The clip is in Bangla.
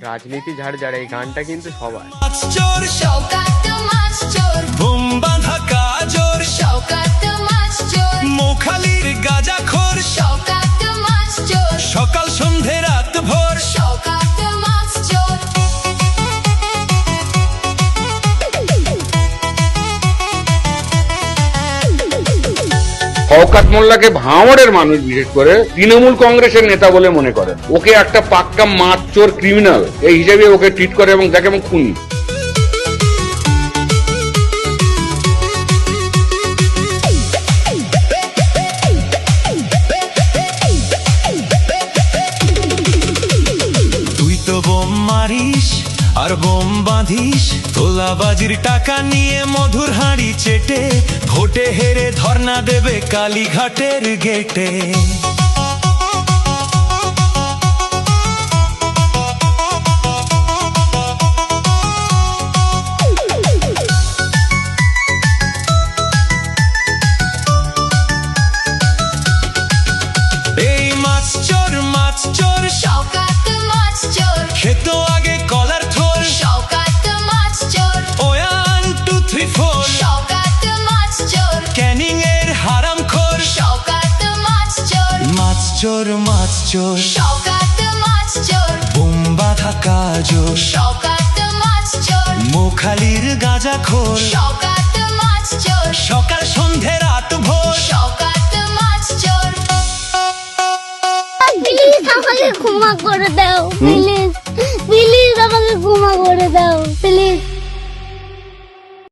রাজনীতি ঝাড় ঝাড় এই গানটা কিন্তু সবার। সকাল সন্ধে রাত ভোর শওকত মোল্লাকে ভাঙড়ের মানুষ বিশেষ করে তৃণমূল কংগ্রেসের নেতা বলে মনে করেন। ওকে একটা পাক্কা মাছ চোর ক্রিমিনাল এই হিসেবে ওকে ট্রিট করে এবং তাকে এবং খুনি। তুই তো বোম মারিস আর বোম বাঁধিস, তোলাবাজির টাকা নিয়ে মধুর হাঁড়ি চেটে ভোটে হেরে ধর্ণা দেবে কালীঘাটের গেটে। এই মাছ চোর শওকত মাছ চোর খেতো আগে কলার থোর। শওকত মাছ চোর 1 2 3 4 শওকত মাছ চোর ক্যানিং এর হারাম খোর। শওকত মাছ চোর মাছ চোর শওকত মাছ চোর বোম বাঁধা কাজোর। শওকত মাছ চোর মোখালির গাঁজা খোর। শওকত মাছ চোর সকাল সন্ধে রাত ভোর শওকত মাছ চোর। প্লিজ আমাকে ক্ষমা করে দাও প্লিজ।